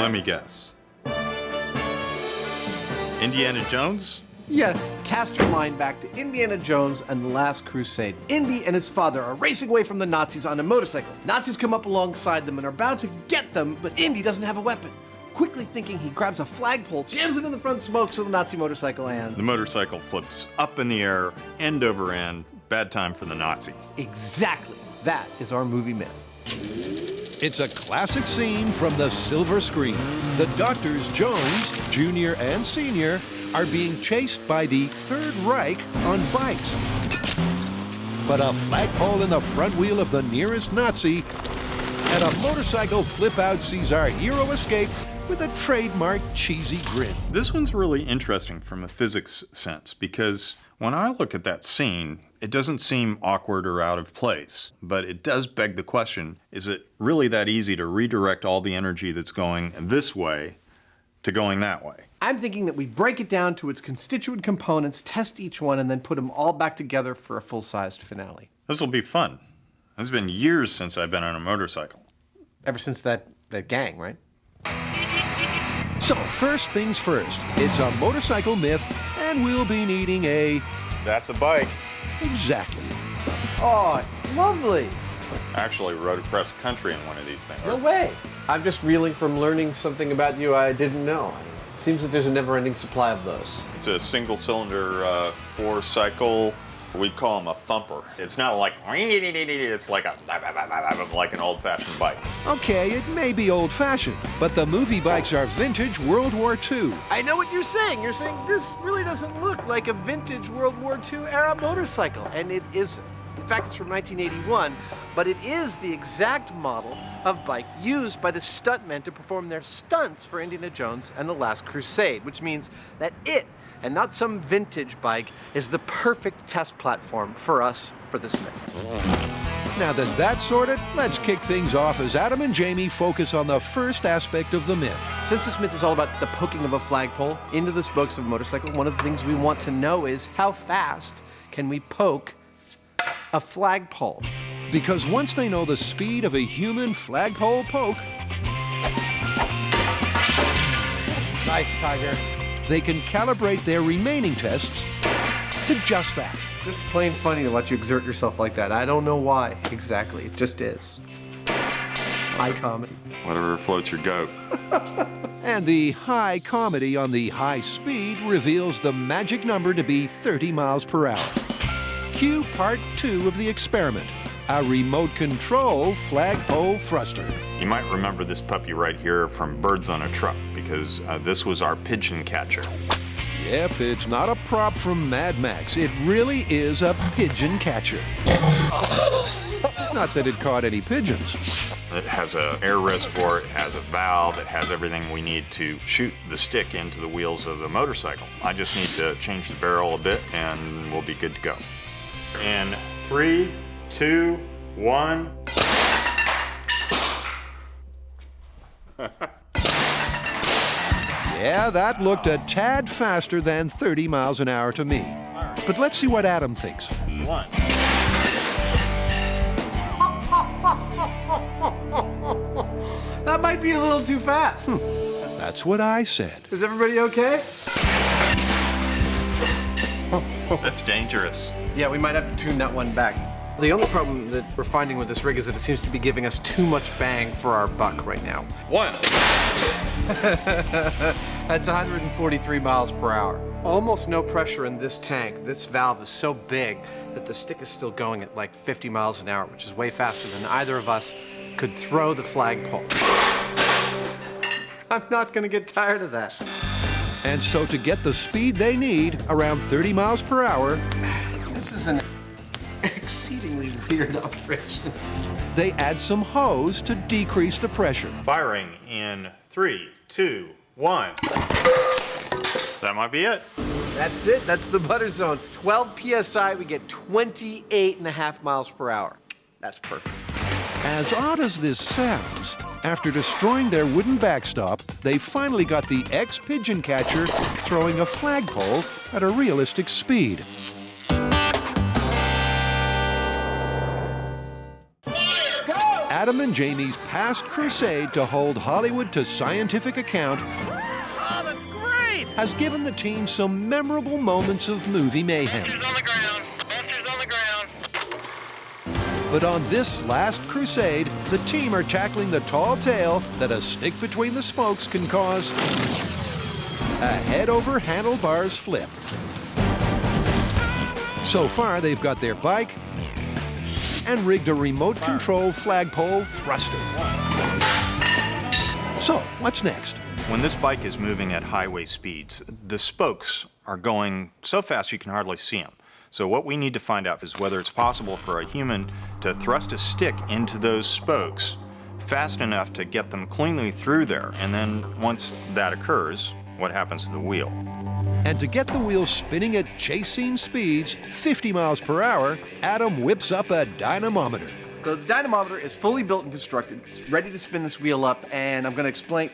Let me guess. Indiana Jones? Yes, cast your mind back to Indiana Jones and the Last Crusade. Indy and his father are racing away from the Nazis on a motorcycle. Nazis come up alongside them and are about to get them, but Indy doesn't have a weapon. Quickly thinking, he grabs a flagpole, jams it in the front spokes of the Nazi motorcycle, and... The motorcycle flips up in the air, end over end. Bad time for the Nazi. Exactly. That is our movie myth. It's a classic scene from the silver screen. The doctors Jones, Jr. and Sr., are being chased by the Third Reich on bikes. But a flagpole in the front wheel of the nearest Nazi and a motorcycle flip-out sees our hero escape with a trademark cheesy grin. This one's really interesting from a physics sense because when I look at that scene, it doesn't seem awkward or out of place, but it does beg the question, is it really that easy to redirect all the energy that's going this way to going that way? I'm thinking that we break it down to its constituent components, test each one, and then put them all back together for a full-sized finale. This will be fun. It's been years since I've been on a motorcycle. Ever since that gang, right? So, first things first, it's a motorcycle myth, and we'll be needing a... That's a bike. Exactly. Oh, it's lovely. I actually rode across the country in one of these things. No way. I'm just reeling from learning something about you I didn't know. It seems that there's a never-ending supply of those. It's a single-cylinder four-cycle. We call them a thumper. It's not like, it's like an old-fashioned bike. Okay, it may be old-fashioned, but the movie bikes are vintage World War II. I know what you're saying. You're saying this really doesn't look like a vintage World War II era motorcycle. And it is, in fact, it's from 1981, but it is the exact model of bike used by the stuntmen to perform their stunts for Indiana Jones and the Last Crusade, which means that it, and not some vintage bike, is the perfect test platform for us for this myth. Now that that's sorted, let's kick things off as Adam and Jamie focus on the first aspect of the myth. Since this myth is all about the poking of a flagpole into the spokes of a motorcycle, one of the things we want to know is how fast can we poke a flagpole? Because once they know the speed of a human flagpole poke, Nice, Tiger. they can calibrate their remaining tests to just that. Just plain funny to let you exert yourself like that. I don't know why exactly. It just is. High comedy. Whatever floats your goat. And the high comedy on the high speed reveals the magic number to be 30 miles per hour. Cue part 2 of the experiment, a remote control flagpole thruster. You might remember this puppy right here from Birds on a Truck because this was our pigeon catcher. Yep, it's not a prop from Mad Max. It really is a pigeon catcher. Not that it caught any pigeons. It has an air reservoir, it has a valve, it has everything we need to shoot the stick into the wheels of the motorcycle. I just need to change the barrel a bit and we'll be good to go. In 3, 2, 1. Yeah, that looked a tad faster than 30 miles an hour to me. But let's see what Adam thinks. 1. That might be a little too fast. That's what I said. Is everybody okay? That's dangerous. Yeah, we might have to tune that one back. The only problem that we're finding with this rig is that it seems to be giving us too much bang for our buck right now. 1. That's 143 miles per hour. Almost no pressure in this tank. This valve is so big that the stick is still going at like 50 miles an hour, which is way faster than either of us could throw the flagpole. I'm not gonna get tired of that. And so to get the speed they need, around 30 miles per hour, This is an exceedingly weird operation. they add some hose to decrease the pressure. Firing in 3, 2, 1. That might be it. That's it. That's the butter zone. 12 PSI, we get 28.5 miles per hour. That's perfect. As odd as this sounds, after destroying their wooden backstop, they finally got the ex-pigeon catcher throwing a flagpole at a realistic speed. Adam and Jamie's past crusade to hold Hollywood to scientific account Oh, that's great! has given the team some memorable moments of movie mayhem. Busters on the ground. Busters on the ground. But on this Last Crusade, the team are tackling the tall tale that a stick between the spokes can cause a head-over-handlebars flip. So far, they've got their bike and rigged a remote-control flagpole thruster. So, what's next? When this bike is moving at highway speeds, the spokes are going so fast you can hardly see them. So what we need to find out is whether it's possible for a human to thrust a stick into those spokes fast enough to get them cleanly through there. And then once that occurs, what happens to the wheel? And to get the wheel spinning at chase scene speeds, 50 miles per hour, Adam whips up a dynamometer. So the dynamometer is fully built and constructed. It's ready to spin this wheel up, and I'm going to explain.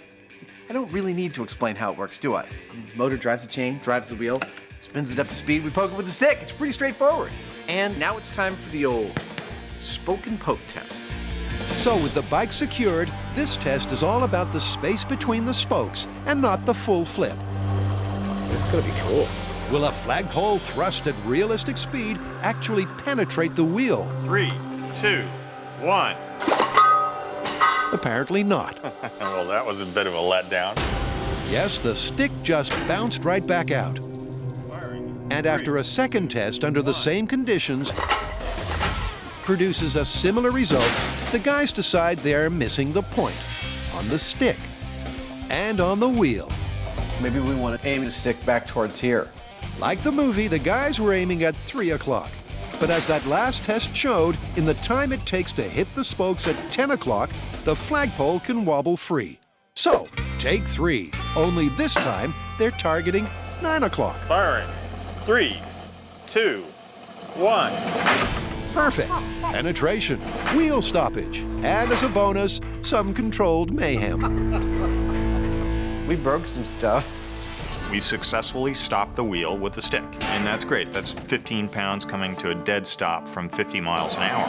I don't really need to explain how it works, do I? The motor drives the chain, drives the wheel, spins it up to speed, we poke it with the stick. It's pretty straightforward. And now it's time for the old spoke and poke test. So with the bike secured, this test is all about the space between the spokes and not the full flip. This is going to be cool. Will a flagpole thrust at realistic speed actually penetrate the wheel? 3, 2, 1. Apparently not. Well, that was a bit of a letdown. Yes, the stick just bounced right back out. And after a second test under the same conditions produces a similar result, the guys decide they're missing the point on the stick and on the wheel. Maybe we want to aim the stick back towards here. Like the movie, the guys were aiming at 3 o'clock. But as that last test showed, in the time it takes to hit the spokes at 10 o'clock, the flagpole can wobble free. So, take 3. Only this time, they're targeting 9 o'clock. Firing. 3, 2, 1. Perfect. Penetration, wheel stoppage, and as a bonus, some controlled mayhem. We broke some stuff. We successfully stopped the wheel with the stick, and that's great. That's 15 pounds coming to a dead stop from 50 miles an hour.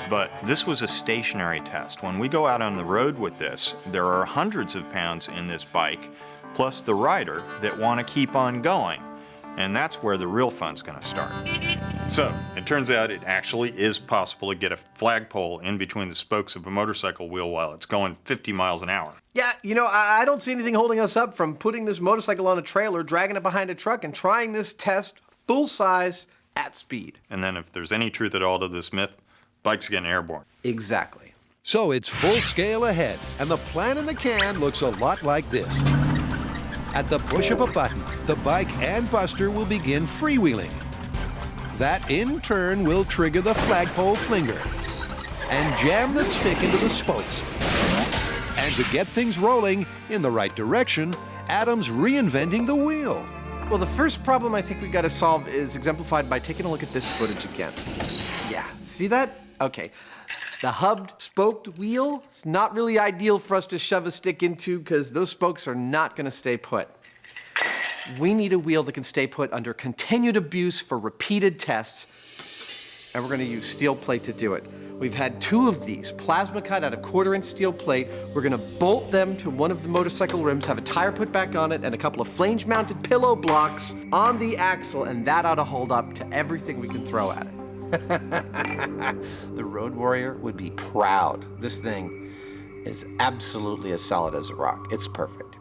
But this was a stationary test. When we go out on the road with this, there are hundreds of pounds in this bike, plus the rider that want to keep on going. And that's where the real fun's going to start. So, it turns out it actually is possible to get a flagpole in between the spokes of a motorcycle wheel while it's going 50 miles an hour. Yeah, you know, I don't see anything holding us up from putting this motorcycle on a trailer, dragging it behind a truck, and trying this test full size at speed. And then if there's any truth at all to this myth, bike's getting airborne. Exactly. So it's full scale ahead, and the plan in the can looks a lot like this. At the push of a button, the bike and Buster will begin freewheeling. That in turn will trigger the flagpole flinger and jam the stick into the spokes. And to get things rolling in the right direction, Adam's reinventing the wheel. Well, the first problem I think we got to solve is exemplified by taking a look at this footage again. Yeah, see that? Okay. The hubbed spoked wheel, it's not really ideal for us to shove a stick into because those spokes are not going to stay put. We need a wheel that can stay put under continued abuse for repeated tests, and we're going to use steel plate to do it. We've had 2 of these, plasma cut out of 1/4-inch steel plate. We're going to bolt them to one of the motorcycle rims, have a tire put back on it, and a couple of flange-mounted pillow blocks on the axle, and that ought to hold up to everything we can throw at it. The Road Warrior would be proud. This thing is absolutely as solid as a rock. It's perfect.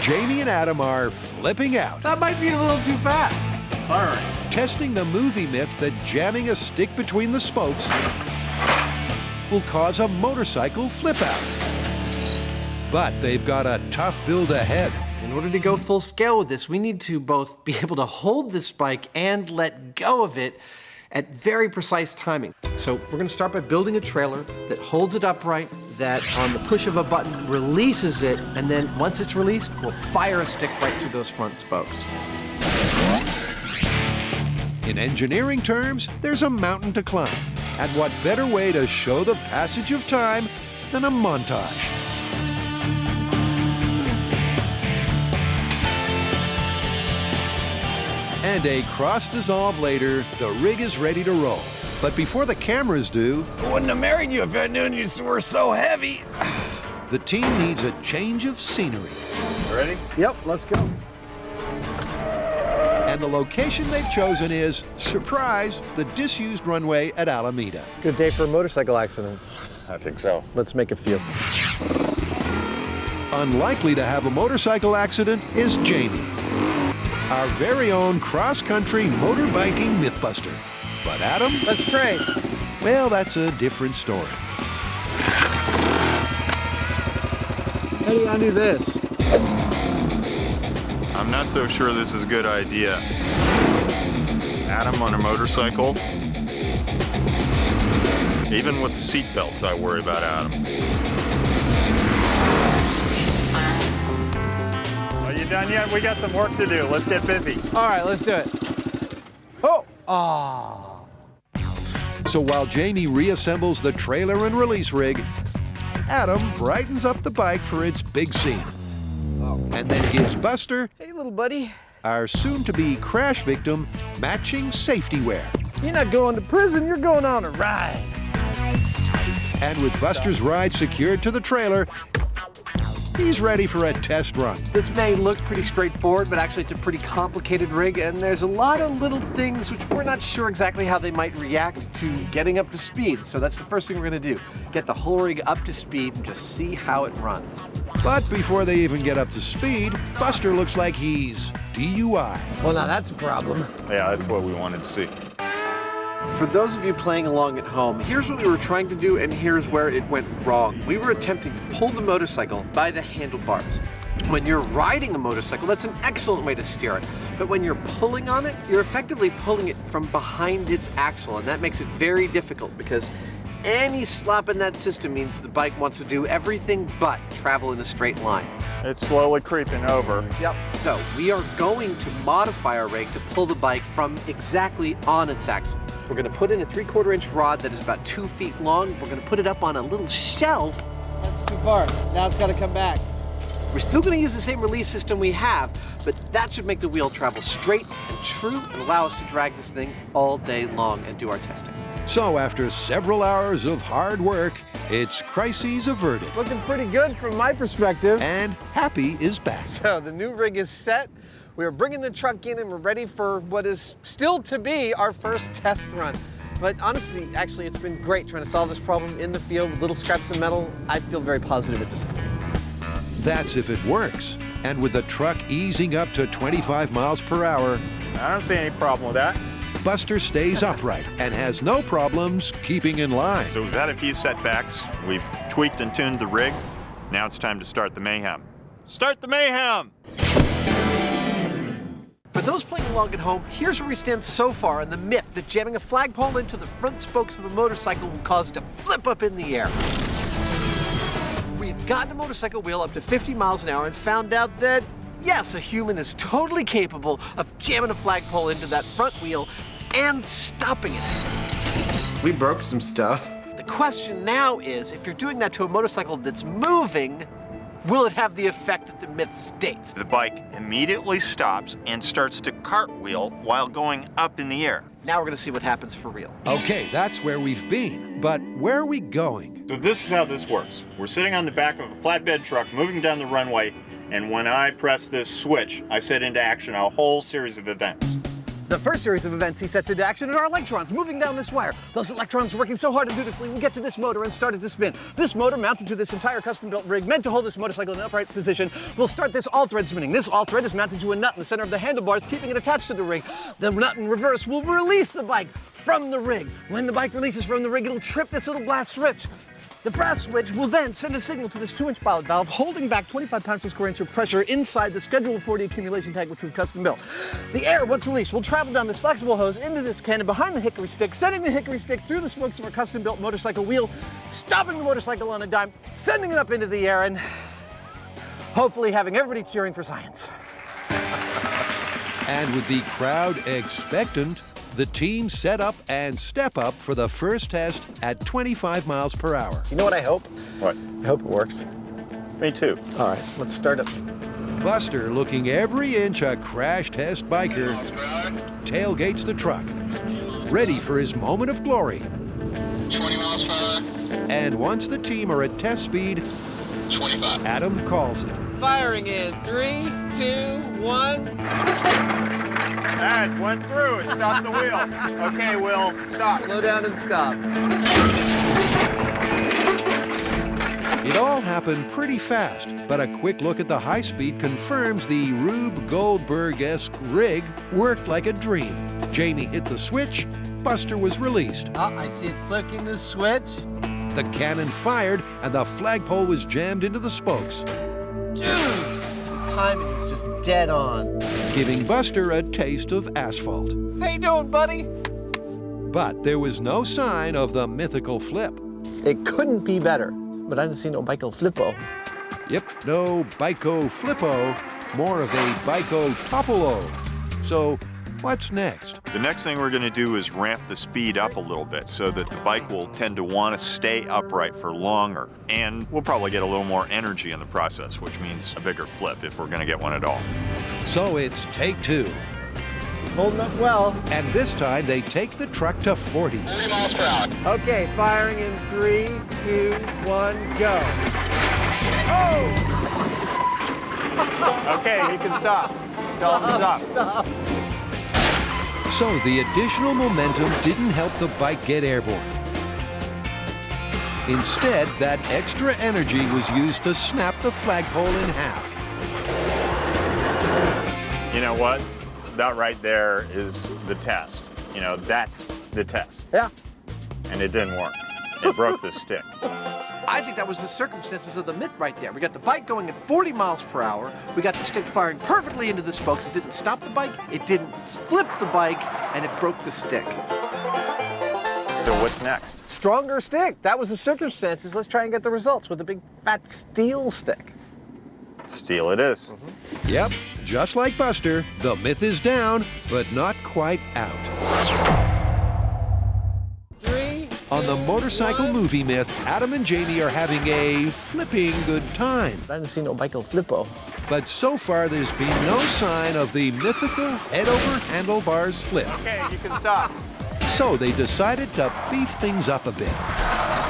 Jamie and Adam are flipping out, That might be a little too fast. Firing. testing the movie myth that jamming a stick between the spokes will cause a motorcycle flip out. But they've got a tough build ahead. In order to go full scale with this, we need to both be able to hold this bike and let go of it at very precise timing. So we're going to start by building a trailer that holds it upright, that on the push of a button releases it, and then once it's released, we'll fire a stick right through those front spokes. In engineering terms, there's a mountain to climb. And what better way to show the passage of time than a montage? And a cross-dissolve later, the rig is ready to roll. But before the cameras do, I wouldn't have married you if I knew you were so heavy. the team needs a change of scenery. Ready? Yep, let's go. And the location they've chosen is, surprise, the disused runway at Alameda. It's a good day for a motorcycle accident. I think so. Let's make a few. Unlikely to have a motorcycle accident is Jamie, our very own cross-country motorbiking mythbuster. But Adam, Let's trade. well, that's a different story. How do you undo this? I'm not so sure this is a good idea. Adam on a motorcycle. Even with seat belts, I worry about Adam. Are you done yet? We got some work to do. Let's get busy. All right, let's do it. Oh! Ah. So while Jamie reassembles the trailer and release rig, Adam brightens up the bike for its big scene. And then gives Buster, Hey, little buddy. our soon-to-be crash victim, matching safety wear. You're not going to prison, you're going on a ride. And with Buster's ride secured to the trailer, he's ready for a test run. This may look pretty straightforward, but actually it's a pretty complicated rig, and there's a lot of little things which we're not sure exactly how they might react to getting up to speed. So that's the first thing we're gonna do. Get the whole rig up to speed and just see how it runs. But before they even get up to speed, Buster looks like he's DUI. Well, now that's a problem. Yeah, that's what we wanted to see. For those of you playing along at home, here's what we were trying to do and here's where it went wrong. We were attempting to pull the motorcycle by the handlebars. When you're riding a motorcycle, that's an excellent way to steer it. But when you're pulling on it, you're effectively pulling it from behind its axle, and that makes it very difficult because any slop in that system means the bike wants to do everything but travel in a straight line. It's slowly creeping over. Yep. So we are going to modify our rig to pull the bike from exactly on its axle. We're going to put in a 3/4 inch rod that is about 2 feet long. We're going to put it up on a little shelf. That's too far. Now it's got to come back. We're still going to use the same release system we have, but that should make the wheel travel straight and true and allow us to drag this thing all day long and do our testing. So after several hours of hard work, it's crises averted. Looking pretty good from my perspective. And Happy is back. So the new rig is set. We are bringing the truck in and we're ready for what is still to be our first test run. But honestly, actually, it's been great trying to solve this problem in the field with little scraps of metal. I feel very positive at this point. That's if it works. And with the truck easing up to 25 miles per hour, I don't see any problem with that. Buster stays upright and has no problems keeping in line. So we've had a few setbacks. We've tweaked and tuned the rig. Now it's time to start the mayhem. Start the mayhem! For those playing along at home, here's where we stand so far on the myth that jamming a flagpole into the front spokes of a motorcycle will cause it to flip up in the air. We've gotten a motorcycle wheel up to 50 miles an hour and found out that, yes, a human is totally capable of jamming a flagpole into that front wheel and stopping it. We broke some stuff. The question now is, if you're doing that to a motorcycle that's moving, will it have the effect that the myth states? The bike immediately stops and starts to cartwheel while going up in the air. Now we're going to see what happens for real. Okay, that's where we've been. But where are we going? So this is how this works. We're sitting on the back of a flatbed truck moving down the runway, and when I press this switch, I set into action a whole series of events. The first series of events he sets into action are our electrons moving down this wire. Those electrons working so hard and beautifully, we get to this motor and start it to spin. This motor mounted to this entire custom-built rig meant to hold this motorcycle in an upright position will start this all-thread spinning. This all-thread is mounted to a nut in the center of the handlebars, keeping it attached to the rig. The nut in reverse will release the bike from the rig. When the bike releases from the rig, it'll trip this little blast switch. The brass switch will then send a signal to this 2-inch pilot valve, holding back 25 pounds per square inch of pressure inside the Schedule 40 accumulation tank, which we've custom built. The air, once released, will travel down this flexible hose into this cannon behind the hickory stick, sending the hickory stick through the spokes of our custom built motorcycle wheel, stopping the motorcycle on a dime, sending it up into the air, and hopefully having everybody cheering for science. And with the crowd expectant, the team set up and step up for the first test at 25 miles per hour. You know what I hope? What? I hope it works. Me too. All right, let's start it. Buster, looking every inch a crash test biker, tailgates the truck, ready for his moment of glory. 20 miles per hour. And once the team are at test speed, 25. Adam calls it. Firing in 3, 2, 1. Dad, went through. It stopped the wheel. Okay, Will, stop. Slow down and stop. It all happened pretty fast, but a quick look at the high speed confirms the Rube Goldberg-esque rig worked like a dream. Jamie hit the switch, Buster was released. Oh, I see it flicking the switch. The cannon fired, and the flagpole was jammed into the spokes, Timing is just dead on. giving Buster a taste of asphalt. How you doing, buddy? But there was no sign of the mythical flip. It couldn't be better, but I didn't see no Bico Flippo. Yep, no Bico Flippo, more of a Bico Topolo. So, what's next? The next thing we're going to do is ramp the speed up a little bit so that the bike will tend to want to stay upright for longer. And we'll probably get a little more energy in the process, which means a bigger flip if we're going to get one at all. So it's take two. It's holding up well. And this time they take the truck to 40. 30 miles per hour. Okay, firing in 3, 2, 1, go. Okay, you can stop. Tell him to stop. Stop. So the additional momentum didn't help the bike get airborne. Instead, that extra energy was used to snap the flagpole in half. You know what? That right there is the test. You know, that's the test. Yeah. And it didn't work. It broke the stick. I think that was the circumstances of the myth right there. We got the bike going at 40 miles per hour. We got the stick firing perfectly into the spokes. It didn't stop the bike. It didn't flip the bike, and it broke the stick. So what's next? Stronger stick. That was the circumstances. Let's try and get the results with a big fat steel stick. Steel it is. Yep, just like Buster, the myth is down, but not quite out. 3. On the motorcycle movie myth, Adam and Jamie are having a flipping good time. I didn't see no Bico Flippo. But so far, there's been no sign of the mythical head-over-handlebars flip. Okay, you can stop. So they decided to beef things up a bit.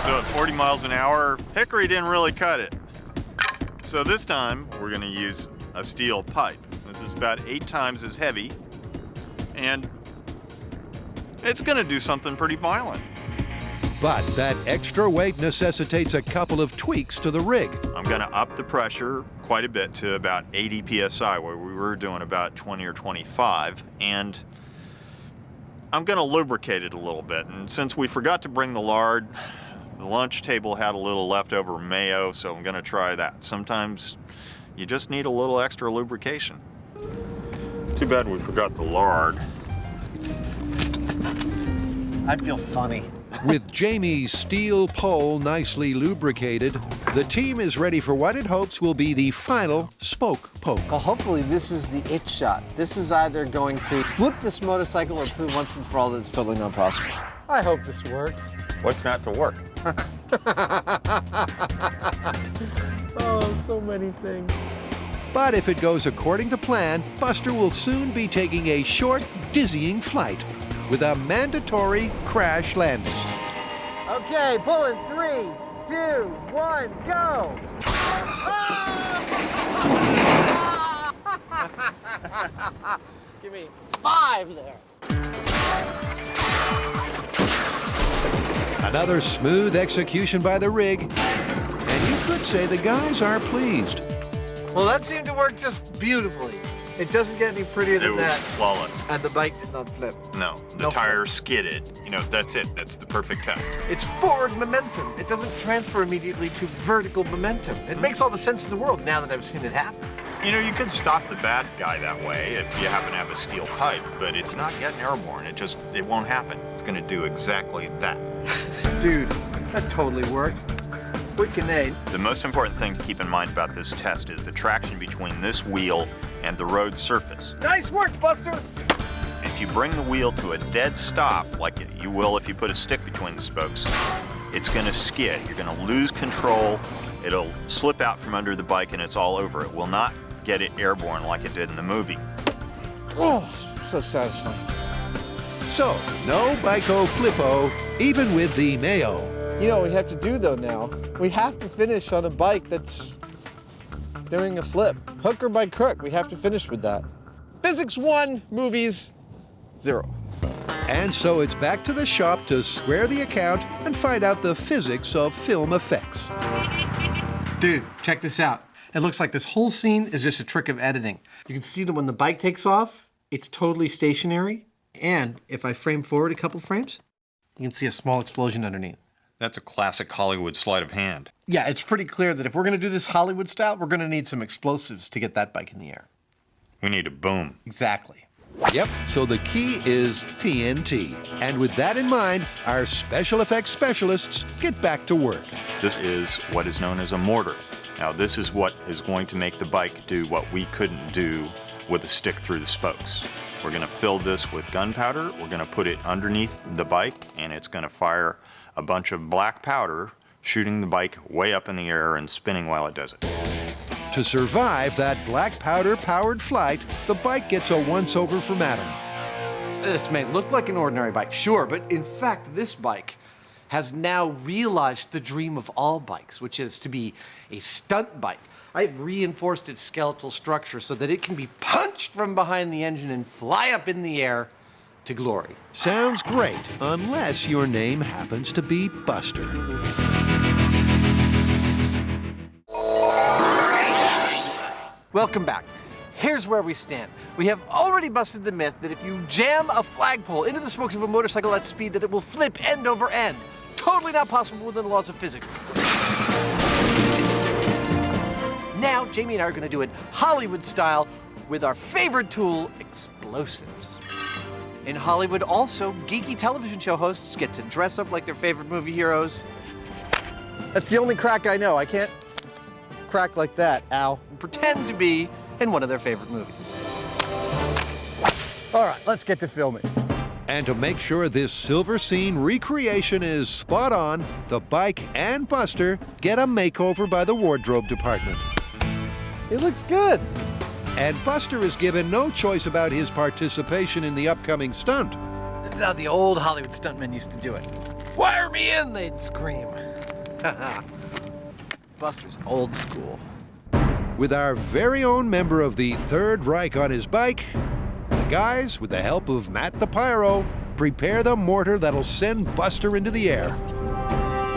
So at 40 miles an hour, hickory didn't really cut it. So this time, we're going to use a steel pipe. This is about 8 times as heavy, and it's going to do something pretty violent. But that extra weight necessitates a couple of tweaks to the rig. I'm going to up the pressure quite a bit to about 80 psi, where we were doing about 20 or 25, and I'm going to lubricate it a little bit. And since we forgot to bring the lard, the lunch table had a little leftover mayo, so I'm going to try that. Sometimes you just need a little extra lubrication. Too bad we forgot the lard. I feel funny. With Jamie's steel pole nicely lubricated, the team is ready for what it hopes will be the final spoke poke. Well, hopefully this is the it shot. This is either going to flip this motorcycle or prove once and for all that it's totally not possible. I hope this works. What's not to work? Oh, so many things. But if it goes according to plan, Buster will soon be taking a short, dizzying flight with a mandatory crash landing. Okay, pulling 3, 2, 1, go! Give me 5 there. Another smooth execution by the rig, and you could say the guys are pleased. Well, that seemed to work just beautifully. It doesn't get any prettier It than was that. flawless. And the bike did not flip. No, the No tire skidded. You know, that's it. That's the perfect test. It's forward momentum. It doesn't transfer immediately to vertical momentum. It makes all the sense in the world now that I've seen it happen. You know, you could stop the bad guy that way if you happen to have a steel pipe, but it's not getting airborne. It won't happen. It's going to do exactly that. Dude, that totally worked. Freaking A. The most important thing to keep in mind about this test is the traction between this wheel and the road surface. Nice work, Buster! If you bring the wheel to a dead stop, like you will if you put a stick between the spokes, it's going to skid. You're going to lose control. It'll slip out from under the bike and it's all over. It will not get it airborne like it did in the movie. Oh, so satisfying. So, no Biko Flippo, even with the mayo. You know what we have to do though now? We have to finish on a bike that's doing a flip. Hook or by crook, we have to finish with that. Physics 1, movies 0. And so it's back to the shop to square the account and find out the physics of film effects. Dude, check this out. It looks like this whole scene is just a trick of editing. You can see that when the bike takes off, it's totally stationary. And if I frame forward a couple frames, you can see a small explosion underneath. That's a classic Hollywood sleight of hand. Yeah, it's pretty clear that if we're gonna do this Hollywood style, we're gonna need some explosives to get that bike in the air. We need a boom. Exactly. Yep, so the key is TNT. And with that in mind, our special effects specialists get back to work. This is what is known as a mortar. Now, this is what is going to make the bike do what we couldn't do with a stick through the spokes. We're going to fill this with gunpowder. We're going to put it underneath the bike, and it's going to fire a bunch of black powder, shooting the bike way up in the air and spinning while it does it. To survive that black powder-powered flight, the bike gets a once-over from Adam. This may look like an ordinary bike, sure, but in fact, this bike has now realized the dream of all bikes, which is to be a stunt bike. I've reinforced its skeletal structure so that it can be punched from behind the engine and fly up in the air to glory. Sounds great, unless your name happens to be Buster. Welcome back. Here's where we stand. We have already busted the myth that if you jam a flagpole into the spokes of a motorcycle at speed, that it will flip end over end. Totally not possible within the laws of physics. Now, Jamie and I are going to do it Hollywood style with our favorite tool, explosives. In Hollywood, also, geeky television show hosts get to dress up like their favorite movie heroes. That's the only crack I know. I can't crack like that, ow. And pretend to be in one of their favorite movies. All right, let's get to filming. And to make sure this silver scene recreation is spot on, the bike and Buster get a makeover by the wardrobe department. It looks good. And Buster is given no choice about his participation in the upcoming stunt. This is how the old Hollywood stuntmen used to do it. Wire me in, they'd scream. Buster's old school. With our very own member of the Third Reich on his bike, the guys, with the help of Matt the Pyro, prepare the mortar that'll send Buster into the air.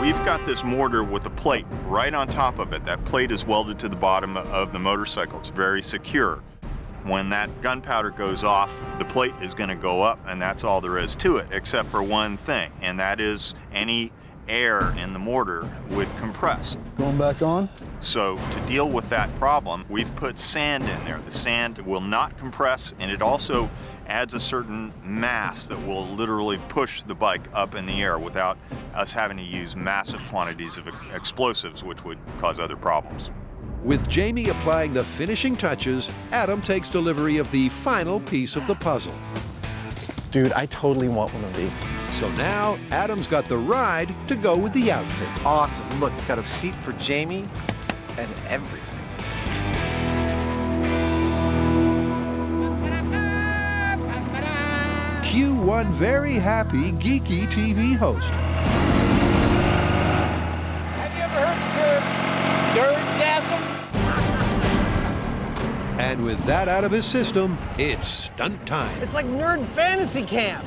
We've got this mortar with a plate right on top of it. That plate is welded to the bottom of the motorcycle. It's very secure. When that gunpowder goes off, the plate is going to go up, and that's all there is to it, except for one thing, and that is any air in the mortar would compress. Going back on? So to deal with that problem, we've put sand in there. The sand will not compress, and it also adds a certain mass that will literally push the bike up in the air without us having to use massive quantities of explosives, which would cause other problems. With Jamie applying the finishing touches, Adam takes delivery of the final piece of the puzzle. Dude, I totally want one of these. So now, Adam's got the ride to go with the outfit. Awesome. Look, it's got a seat for Jamie and everything. Cue one very happy, geeky TV host. Have you ever heard the term nerdgasm? And with that out of his system, it's stunt time. It's like nerd fantasy camp.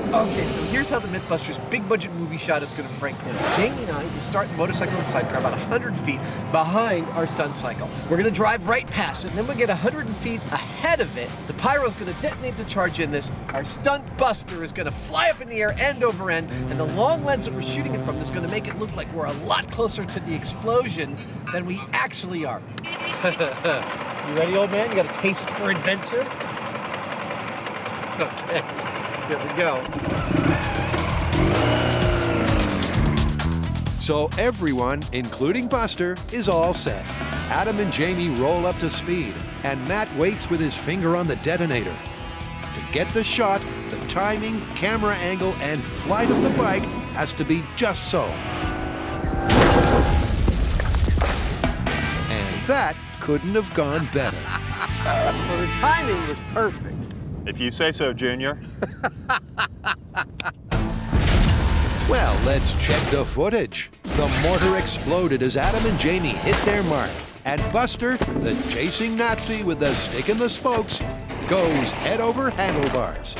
Okay, so here's how the Mythbusters big budget movie shot is going to break down. Jamie and I will start the motorcycle and sidecar about 100 feet behind our stunt cycle. We're going to drive right past it, and then we'll get 100 feet ahead of it. The pyro's going to detonate the charge in this. Our stunt buster is going to fly up in the air end over end, and the long lens that we're shooting it from is going to make it look like we're a lot closer to the explosion than we actually are. You ready, old man? You got a taste for adventure? Okay. Here we go. So everyone, including Buster, is all set. Adam and Jamie roll up to speed, and Matt waits with his finger on the detonator. To get the shot, the timing, camera angle, and flight of the bike has to be just so. And that couldn't have gone better. Well, the timing was perfect. If you say so, Junior. Well, let's check the footage. The mortar exploded as Adam and Jamie hit their mark. And Buster, the chasing Nazi with the stick in the spokes, goes head over handlebars.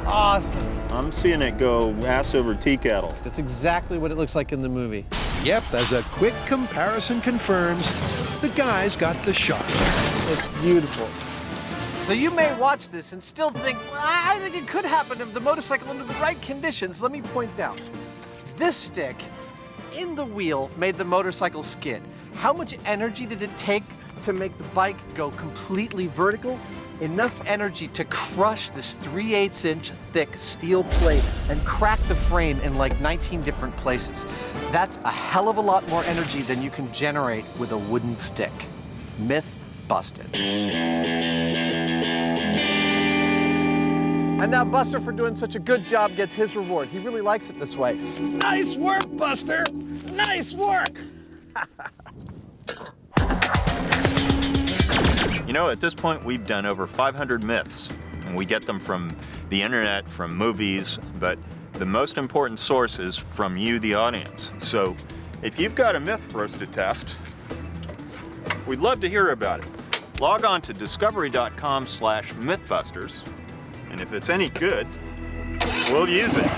Awesome. I'm seeing it go ass over tea kettle. That's exactly what it looks like in the movie. Yep, as a quick comparison confirms, the guys got the shot. It's beautiful. So you may watch this and still think, well, I think it could happen if the motorcycle under the right conditions. Let me point out, this stick in the wheel made the motorcycle skid. How much energy did it take to make the bike go completely vertical? Enough energy to crush this 3/8-inch thick steel plate and crack the frame in like 19 different places. That's a hell of a lot more energy than you can generate with a wooden stick. Myth busted. And now Buster, for doing such a good job, gets his reward. He really likes it this way. Nice work, Buster! Nice work! You know, at this point, we've done over 500 myths, and we get them from the internet, from movies, but the most important source is from you, the audience. So if you've got a myth for us to test, we'd love to hear about it. Log on to discovery.com/mythbusters, and if it's any good, we'll use it.